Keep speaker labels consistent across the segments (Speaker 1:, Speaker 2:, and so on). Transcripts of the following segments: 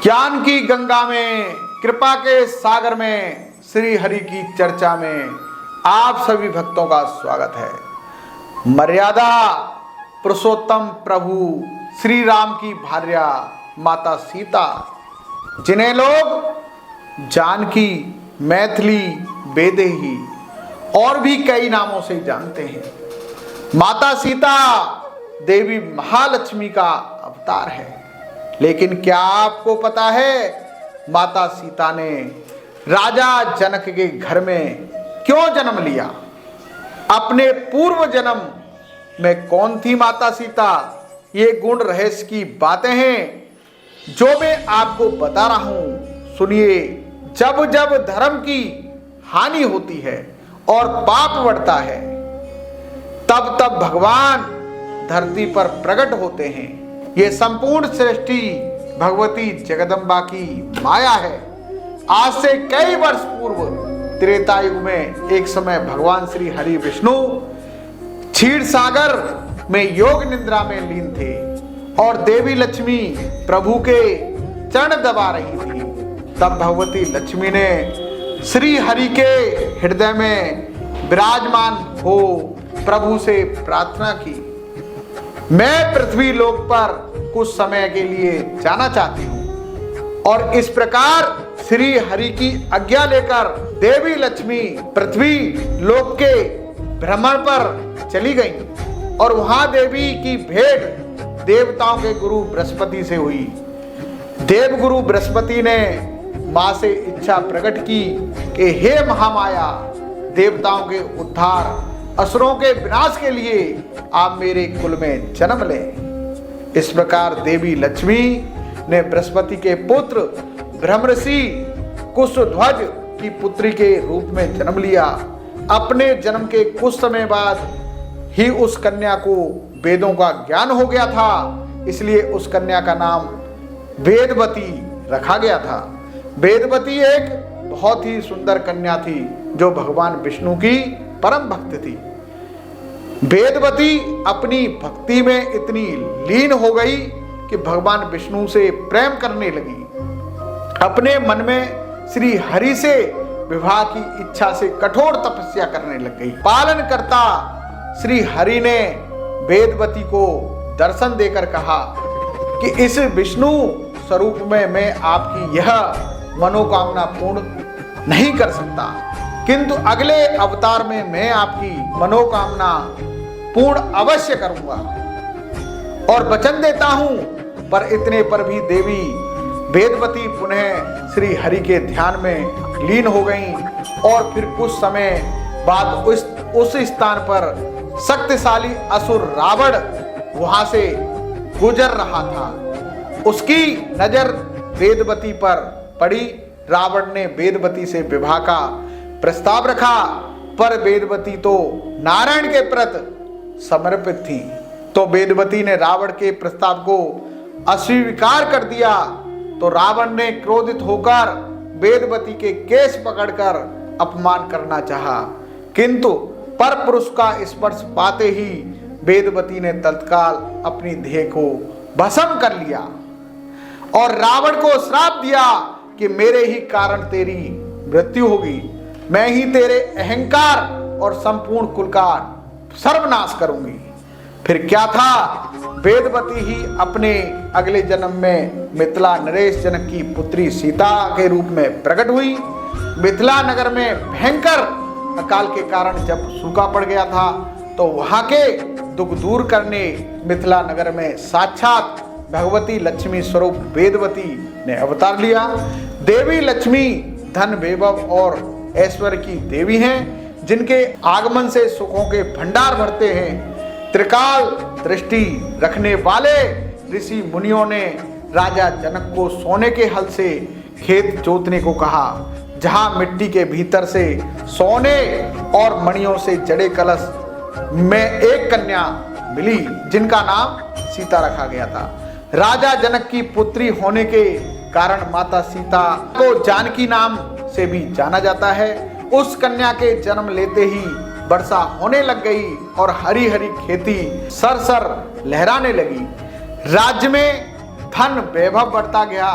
Speaker 1: ज्ञान की गंगा में, कृपा के सागर में, श्री हरि की चर्चा में आप सभी भक्तों का स्वागत है। मर्यादा पुरुषोत्तम प्रभु श्री राम की भार्या माता सीता, जिन्हें लोग जानकी, मैथिली, वैदेही और भी कई नामों से जानते हैं। माता सीता देवी महालक्ष्मी का अवतार है। लेकिन क्या आपको पता है माता सीता ने राजा जनक के घर में क्यों जन्म लिया? अपने पूर्व जन्म में कौन थी माता सीता? ये गुण रहस्य की बातें हैं जो मैं आपको बता रहा हूं। सुनिए। जब जब धर्म की हानि होती है और पाप बढ़ता है, तब तब भगवान धरती पर प्रकट होते हैं। ये संपूर्ण सृष्टि भगवती जगदम्बा की माया है। आज से कई वर्ष पूर्व त्रेता युग में एक समय भगवान श्री हरि विष्णु क्षीर सागर में योग निद्रा में लीन थे और देवी लक्ष्मी प्रभु के चरण दबा रही थी। तब भगवती लक्ष्मी ने श्री हरि के हृदय में विराजमान हो प्रभु से प्रार्थना की, मैं पृथ्वी लोक पर कुछ समय के लिए जाना चाहती हूँ। और इस प्रकार श्री हरि की आज्ञा लेकर देवी लक्ष्मी पृथ्वी लोक के भ्रमण पर चली गईं और वहां देवी की भेंट देवताओं के गुरु बृहस्पति से हुई। देव गुरु बृहस्पति ने मां से इच्छा प्रकट की कि हे महामाया, देवताओं के उद्धार, असुरों के विनाश के लिए आप मेरे कुल में जन्म लें। इस प्रकार देवी लक्ष्मी ने बृहस्पति के पुत्र ब्रह्मर्षि कुशध्वज की पुत्री के रूप में जन्म लिया। अपने जन्म के कुछ समय बाद ही उस कन्या को वेदों का ज्ञान हो गया था, इसलिए उस कन्या का नाम वेदवती रखा गया था। वेदवती एक बहुत ही सुंदर कन्या थी जो भगवान विष्णु की परम भक्त थी। वेदवती अपनी भक्ति में इतनी लीन हो गई कि भगवान विष्णु से प्रेम करने लगी। अपने मन में श्री हरि से विवाह की इच्छा से कठोर तपस्या करने लग गई। पालनकर्ता श्री हरि ने वेदवती को दर्शन देकर कहा कि इस विष्णु स्वरूप में मैं आपकी यह मनोकामना पूर्ण नहीं कर सकता, किंतु अगले अवतार में मैं आपकी मनोकामना पूर्ण अवश्य करूंगा और वचन देता हूं। पर इतने पर भी देवी वेदवती पुनः श्री हरि के ध्यान में लीन हो गईं और फिर कुछ समय बाद उस स्थान पर शक्तिशाली असुर रावण वहां से गुजर रहा था। उसकी नजर वेदवती पर पड़ी। रावण ने वेदवती से विवाह का प्रस्ताव रखा, पर वेदवती तो नारायण के प्रति समर्पित थी। तो वेदवती ने रावण के प्रस्ताव को अस्वीकार कर दिया। तो रावण ने क्रोधित होकर वेदवती के केस पकड़कर अपमान करना चाहा, किंतु पर पुरुष का स्पर्श पाते ही वेदवती ने तत्काल अपनी देह को भस्म कर लिया और रावण को श्राप दिया कि मेरे ही कारण तेरी मृत्यु होगी, मैं ही तेरे अहंकार और संपूर्ण कुल का सर्वनाश करूंगी। फिर क्या था, वेदवती ही अपने अगले जन्म में मिथिला नरेश जनक की पुत्री सीता के रूप में प्रकट हुई। मिथिला नगर में भयंकर अकाल के कारण जब सूखा पड़ गया था, तो वहां के दुख दूर करने मिथिला नगर में साक्षात भगवती लक्ष्मी स्वरूप वेदवती ने अवतार लिया। देवी लक्ष्मी धन, वैभव और ऐश्वर्य की देवी हैं, जिनके आगमन से सुखों के भंडार भरते हैं। त्रिकाल दृष्टि रखने वाले ऋषि मुनियों ने राजा जनक को सोने के हल से खेत जोतने को कहा, जहां मिट्टी के भीतर से सोने और मणियों से जड़े कलश में एक कन्या मिली, जिनका नाम सीता रखा गया था। राजा जनक की पुत्री होने के कारण माता सीता को जानकी नाम से भी जाना जाता है। उस कन्या के जन्म लेते ही वर्षा होने लग गई और हरी हरी खेती सरसर लहराने लगी। राज्य में धन वैभव बढ़ता गया।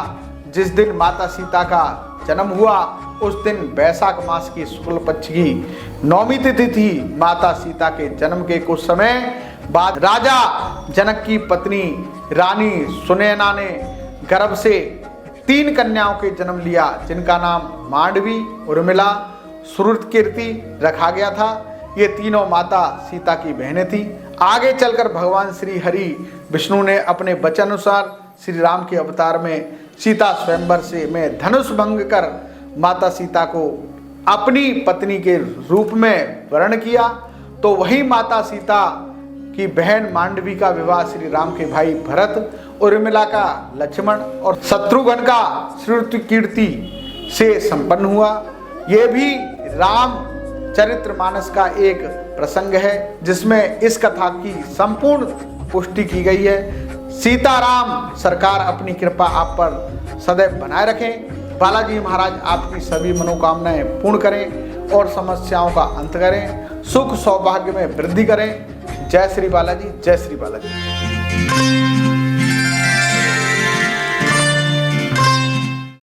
Speaker 1: जिस दिन माता सीता का जन्म हुआ उस दिन वैशाख मास की शुक्ल पक्ष की 9वीं तिथि थी। माता सीता के जन्म के कुछ समय बाद राजा जनक की पत्नी रानी सुनैना ने गर्भ से 3 कन्याओं के जन्म लिया, जिनका नाम मांडवी, उर्मिला, श्रुतकीर्ति रखा गया था। ये तीनों माता सीता की बहनें थीं। आगे चलकर भगवान श्री हरि विष्णु ने अपने वचन अनुसार श्री राम के अवतार में सीता स्वयंवर में धनुष भंग कर माता सीता को अपनी पत्नी के रूप में वर्ण किया। तो वही माता सीता की बहन मांडवी का विवाह श्री राम के भाई भरत, उर्मिला का लक्ष्मण और शत्रुघ्न का श्रुतकीर्ति से संपन्न हुआ। ये भी राम चरित्रमानस का एक प्रसंग है जिसमें इस कथा की संपूर्ण पुष्टि की गई है। सीताराम सरकार अपनी कृपा आप पर सदैव बनाए रखें। बालाजी महाराज आपकी सभी मनोकामनाएं पूर्ण करें और समस्याओं का अंत करें, सुख सौभाग्य में वृद्धि करें। जय श्री बालाजी, जय श्री बालाजी।